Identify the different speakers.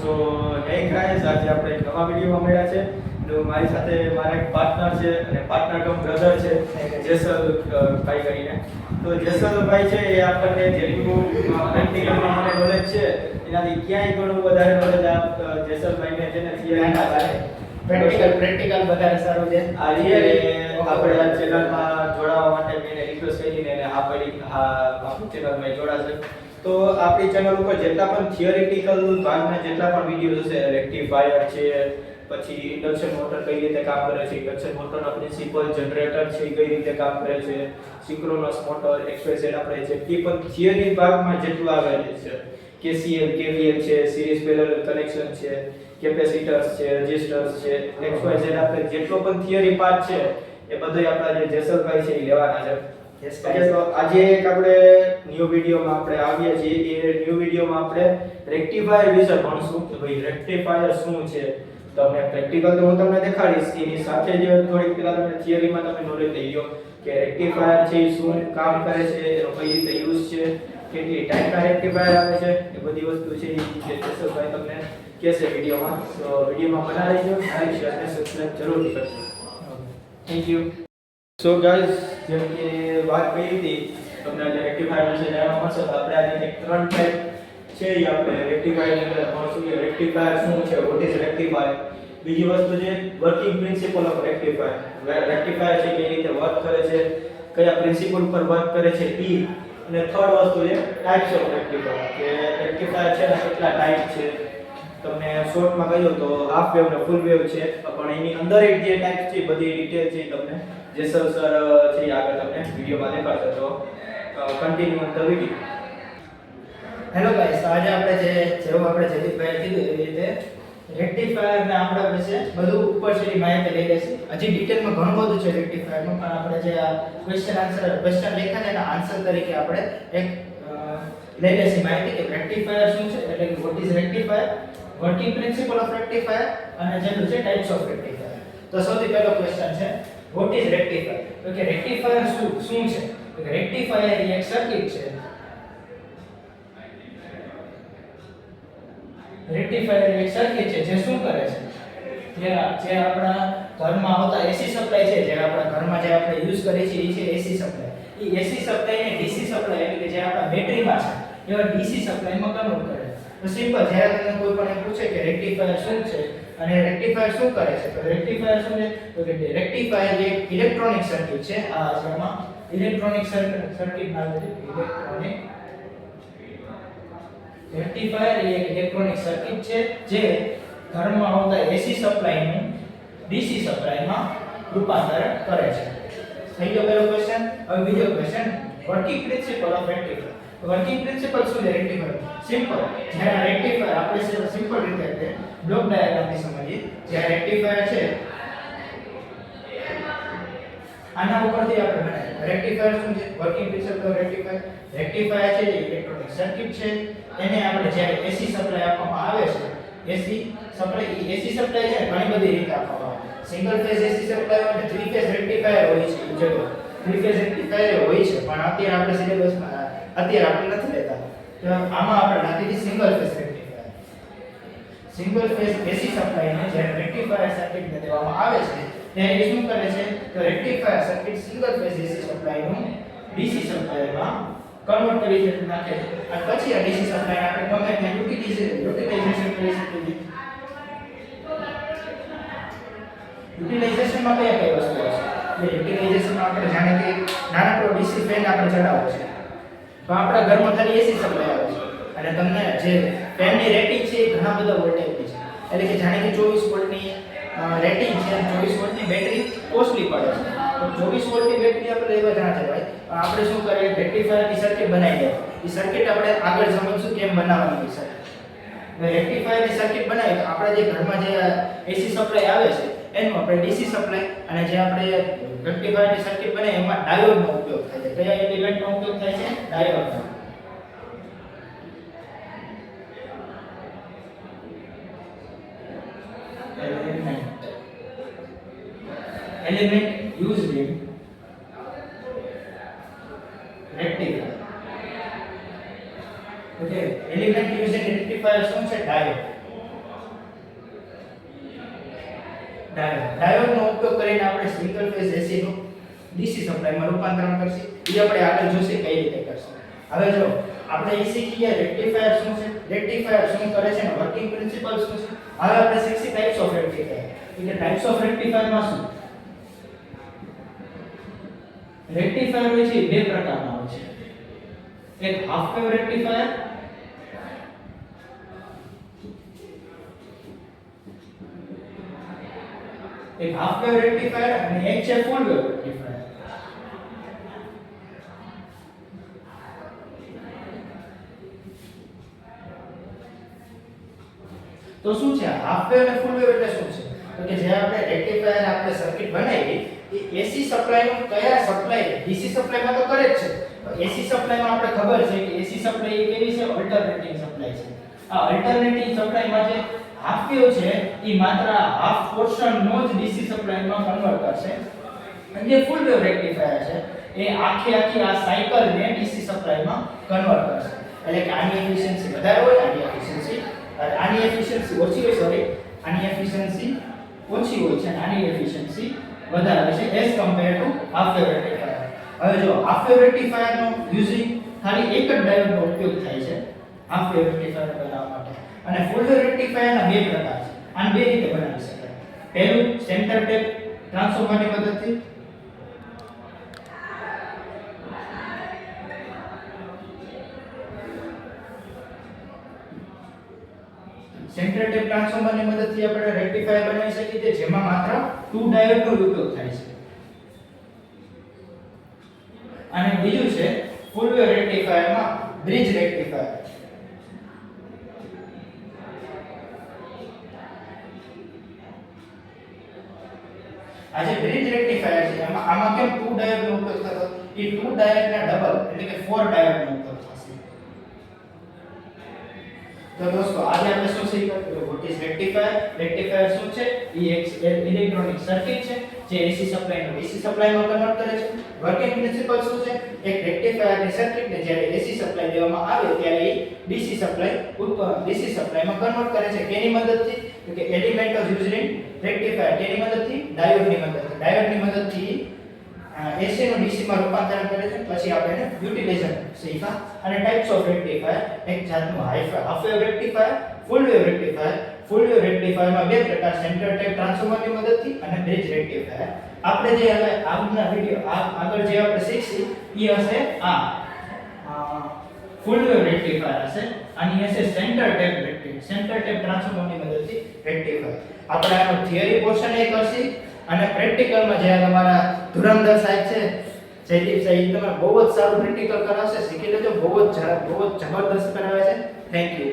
Speaker 1: સો હે ગાઈસ, આજે આપણે એક નવા વિડીયોમાં મળ્યા છે. તો મારી સાથે મારા એક પાર્ટનર છે અને પાર્ટનર કમ બ્રધર છે, જેસલ ભાઈ કરીને. તો જેસલ ભાઈ છે એ આપણને જેટલું પ્રેક્ટિકલમાં મને નોલેજ છે એનાથી ક્યાંય ઘણું વધારે નોલેજ જેસલ ભાઈને છે ને થિયરીમાં છે.
Speaker 2: પ્રેક્ટિકલ વધારે સારું છે.
Speaker 1: આ રીતે આપણે આ ચેનલમાં જોડાવા માટે મેં રિક્વેસ્ટ કરીને એને આપણી ચેનલમાં જોડાશે. તો આપણી ચેનલ ઉપર જેટલા પણ થિયરિટિકલ ભાગના જેટલા પણ વિડીયો હશે, રેક્ટિફાયર છે, પછી ઇન્ડક્શન મોટર કઈ રીતે કામ કરે છે, ઇન્ડક્શન મોટરના પ્રિન્સિપલ, જનરેટર છે એ કઈ રીતે કામ કરે છે, સિંક્રોનસ મોટર, એક્સપ્રેસ આપણે છે એ પણ થિયરી ભાગમાં જેટલું આવે છે, કેસીએલ, કેવીએલ છે, સિરીઝ પેરેલલ કનેક્શન છે, કેપેસિટર્સ છે, રેઝિસ્ટર્સ છે, XYZ આપણે જેટલો પણ થિયરી પાર્ટ છે એ બધું આપણા જે જેસલભાઈ છે એ લેવાના છે. તો આજે એક આપણે ન્યુ વિડિયોમાં આપણે આવીએ છીએ. એ ન્યુ વિડિયોમાં આપણે રેક્ટિફાયર વિશે ભણશું કે ભાઈ રેક્ટિફાયર શું છે. તમને પ્રેક્ટિકલ તો હું તમને દેખાડીશ, એની સાથે જ થોડીક પેલા તમને થિયરીમાં તમે નોલેજ લઈ લો કે રેક્ટિફાયર છે એ શું કામ કરે છે, એનો કઈ રીતે યુઝ છે, કેટલી ટાઈપના રેક્ટિફાયર આવે છે, એ બધી વસ્તુ છે એ જેસલભાઈ તમને કહેશે વિડિયોમાં. તો વિડિયોમાં બના રહેજો, લાઈક શેર અને સબસ્ક્રાઇબ જરૂરથી કરજો. Thank you. સો ગાઈસ, જેમ કે વાત કરી હતી તમને આજે રેક્ટિફાયર વિશે જાણવા મળશે. તો આપણે આજે એક ત્રણ ટાઈપ છે એ આપણે રેક્ટિફાયર ની અંદર ભણશું કે રેક્ટિફાયર શું છે, વોટ ઇઝ રેક્ટિફાયર. બીજી વસ્તુ છે working principal of rectifier. Rectifier છે કેવી રીતે વર્ક કરે છે, કયા પ્રિન્સિપલ ઉપર વર્ક કરે છે એ. અને થર્ડ વસ્તુ છે ટાઇપ્સ ઓફ રેક્ટિફાયર, કે રેક્ટિફાયર છે ને કેટલા ટાઈપ છે. તમને શોર્ટમાં કહ્યું તો હાફ વેવ ને ફૂલ વેવ છે, પણ એની અંદર જે ટાઈપ છે બધી ડિટેલ છે તમને જેસલ સર છે આગળ તમને વિડિયોમાં દેખાડશે. તો continue on the video.
Speaker 2: Hello guys, આજે આપણે જેવું આપણે જયદીપભાઈ કીધું એવી રીતે રેક્ટિફાયર ને આપણા વિશે બધું ઉપર સુધી માહિતી લઈ લેશું. હજી ડિટેલમાં ઘણું બધું છે રેક્ટિફાયરનું, પણ આપણે જે આ ક્વેશ્ચન લખ્યા છે એના આન્સર તરીકે આપણે એક લઈ લેશું માહિતી કે રેક્ટિફાયર શું છે, એટલે કે what is rectifier, working principal of rectifier અને જેનું છે ટાઇપ્સ ઓફ રેક્ટિફાયર. તો સૌથી પહેલો ક્વેશ્ચન છે વોટ ઇઝ રેક્ટિફાયર. તો કે રેક્ટિફાયર શું છે? તો કે રેક્ટિફાયર એ એક સર્કિટ છે. રેક્ટિફાયર એક સર્કિટ છે જે શું કરે છે, જે આપણા ઘરમાં આવતા એસી સપ્લાય છે, જે આપણા ઘરમાં જે આપણે યુઝ કરીએ છીએ એ છે એસી સપ્લાય. એ એસી સપ્લાયને ડીસી સપ્લાય એટલે કે જે આપણા બેટરીમાં છે એવા ડીસી સપ્લાયમાં કન્વર્ટ કરે. તો સિમ્પલ, જ્યારે તમને કોઈ પણ એમ પૂછે કે રેક્ટિફાયર શું છે અને રેક્ટિફાયર શું કરે છે, તો રેક્ટિફાયર શું છે? તો કે રેક્ટિફાયર એક ઇલેક્ટ્રોનિક સર્કિટ છે. આ જેમાં ઇલેક્ટ્રોનિક સર્કિટ નામ છે ઇલેક્ટ્રોનિક. રેક્ટિફાયર એ એક ઇલેક્ટ્રોનિક સર્કિટ છે જે ઘરમાં આવતા એસી સપ્લાયનું ડીસી સપ્લાયમાં રૂપાંતરણ કરે છે. થઈ ગયો પહેલો ક્વેશ્ચન. હવે બીજો question, working principal of rectifier. Working principal શું છે રેક્ટિફાયર? સિમ્પલ, જ્યારે રેક્ટિફાયર આપણે સિમ્પલ રીતે બ્લોક ડાયાગ્રામથી સમજીએ. જ્યારે રેક્ટિફાયર છે આના ઉપરથી આપણે બનાવીએ. રેક્ટિફાયર શું છે? Working principal of rectifier. Rectifier છે એ ઇલેક્ટ્રોનિક સર્કિટ છે. એને આપણે જ્યારે એસી સપ્લાય આપવામાં આવે છે, એસી સપ્લાય છે ઘણી બધી રીતે આપવામાં આવે. સિંગલ ફેઝ એસી સપ્લાય અને થ્રી ફેઝ રેક્ટિફાયર હોય છે. જો થ્રી ફેઝ રેક્ટિફાયર હોય છે, પણ અત્યારે આપણે સિલેબસમાં આપણે નથી લેતા. તો આમાં આપણે નાખી single phase rectifier. Single phase AC સપ્લાયને જ્યારે રેક્ટિફાયર સર્કિટને દેવામાં આવે છે ત્યારે શું કરે છે? તો rectifier circuit single phase AC સપ્લાયનું ડીસી સપ્લાયમાં કન્વર્ટ કરી નાખે છે. અને પછી આ ડીસી સપ્લાય આપણે ગમે ત્યાં યુટિલાઇઝેશન કરી શકીએ છીએ. યુટિલાઇઝેશનમાં કઈ વસ્તુ હશે? યુટિલાઇઝેશનમાં આપણે જાણે કે નાનકડો ડીસી ફેન આપણે ચડાવવો છે, તો આપણા ઘરમાં ખાલી એસી સપ્લાય આવે છે અને તમને જે ફેનની રેટિંગ છે એ ઘણા બધા વોલ્ટેજની છે. એટલે કે જાણે કે 24 વોલ્ટની રેટિંગ છે, 24 વોલ્ટની બેટરી કોસ્ટલી પડે છે. તો 24 વોલ્ટની બેટરી આપણે લેવા ના જવાય. આપણે શું કરીએ, રેક્ટિફાયરની સર્કિટ બનાવી દઈએ. એ સર્કિટ આપણે આગળ સમજશું કેમ બનાવવાની છે. રેક્ટિફાયરની સર્કિટ બનાવી તો આપણા જે ઘરમાં જે એસી સપ્લાય આવે છે એનું આપણે ડીસી સપ્લાય, અને જે આપણે રેક્ટિફાયરની સર્કિટ બનાવી એમાં ડાયોડનો ઉપયોગ થાય છે. કયા એલિમેન્ટનો ઉપયોગ થાય છે? ડાયોડનો. element used in rectifier. Okay, element used in rectifier શું છે? ડાયોડ. ડાયોડનો ઉપયોગ કરીને આપણે સિંગલ ફેઝ એસી નું ડીસી સપ્લાયમાં રૂપાંતરણ કરશે. એ આપણે આગળ જોશે કઈ રીતે કરશે. હવે જો આપણે એ શીખી ગયા રેક્ટિફાયર શું છે, રેક્ટિફાયર શું કરે છે અને વર્કિંગ પ્રિન્સિપલ શું છે. હવે આપણે શીખી ટાઇપ્સ ઓફ રેક્ટિફાયર. એટલે ટાઇપ્સ ઓફ રેક્ટિફાયરમાં શું, રેક્ટિફાયર હોય છે બે પ્રકારના હોય છે. એક હાફ વેવ રેક્ટિફાયર અને એક છે ફૂલ વેવ રેક્ટિફાયર. તો શું છે હાફ વેવ અને ફૂલ વેવ એટલે શું છે? તો કે જે આપણે રેક્ટિફાયર આપણે સર્કિટ બનાવી એ એસી સપ્લાયનું કયા સપ્લાય ડીસી સપ્લાયમાં તો કરે જ છે. તો એસી સપ્લાયમાં આપણે ખબર છે કે એસી સપ્લાય એ કેવી છે, ઓલ્ટરનેટિંગ સપ્લાય છે. આ ઓલ્ટરનેટિંગ સપ્લાયમાં જે હાફ વેવ છે એ માત્ર હાફ પોર્શન નો જ ડીસી સપ્લાયમાં કન્વર્ટ કરશે. અને જે ફૂલ વેવ રેક્ટિફાયર છે એ આખી આ સાયકલ ને ડીસી સપ્લાયમાં કન્વર્ટ કરશે. એટલે કે આની એફિશિયન્સી વધારે હોય, આની એફિશિયન્સી ઓછી હોય, આની એફિશિયન્સી ઓછી હોય છે અને આની એફિશિયન્સી વધારે છે as compare to half wave rectifier. હવે જો હાફ વેવ રેક્ટિફાયર નો યુઝિંગ ખાલી એક જ ડાયોડનો ઉપયોગ થાય છે હાફ વેવ રેક્ટિફાયર બનાવવા માટે. અને ફૂલ વેવ રેક્ટિફાયરના બે પ્રકાર છે. આને બે રીતે બનાવી શકાય. પહેલું સેન્ટર ટેપ ટ્રાન્સફોર્મરની મદદથી, સેન્ટર ટેપ ટ્રાન્સફોર્મરની મદદથી આપણે રેક્ટિફાયર બનાવી શકીએ છીએ જેમાં માત્ર 2 ડાયોડનો ઉપયોગ થાય છે. અને બીજું છે ફૂલ વેવ રેક્ટિફાયરમાં બ્રિજ રેક્ટિફાયર. આ જે બ્રિજ રેક્ટિફાયર છે આમાં કેમ 2 ડાયોડનો ઉપયોગ થતો? એ 2 ડાયોડના ડબલ એટલે કે 4 ડાયોડનો ઉપયોગ થશે. તો દોસ્તો આજે આપણે શું શીખ્યા? What is rectifier? રેક્ટિફાયર શું છે? એ એક ઇલેક્ટ્રોનિક સર્કિટ છે જે એસી સપ્લાયનો ડીસી સપ્લાયમાં કન્વર્ટ કરે છે. વર્કિંગ પ્રિન્સિપલ શું છે? એક રેક્ટિફાયરની સર્કિટને જ્યારે એસી સપ્લાય દેવામાં આવે ત્યારે એ ડીસી સપ્લાયમાં કન્વર્ટ કરે છે. કેની મદદથી? તો કે element of used in rectifier. કેની મદદથી? ડાયોડની મદદથી એસી નું ડીસી માં રૂપાંતરણ કરે છે. પછી આપણે યુટિલાઇઝેશન શીખ્યા. અને ટાઇપ્સ ઓફ રેક્ટિફાયર એક જાતનું half wave rectifier, full wave rectifier. Full wave રેક્ટિફાયરમાં બે પ્રકાર, સેન્ટર ટેપ ટ્રાન્સફોર્મરની મદદથી અને બ્રિજ રેક્ટિફાયર. આપણે જે હવે આગળના વિડિયો આગળ જે આપણે શીખી એ હશે આ ફૂલ વેવ રેક્ટિફાયર હશે. આની હશે સેન્ટર ટેપ ટ્રાન્સફોર્મરની મદદથી રેક્ટિફાયર. આપણે આનો થિયરી પોર્શન એ કરશી અને પ્રેક્ટિકલમાં જે તમારા ધુરંધર સાહેબ છે જયદીપ સાહેબ તમે બહુ જ સારું પ્રેક્ટિકલ કરાવશે. શીખી લેજો, બહુ જ જબરદસ્ત કરાવે છે. Thank you.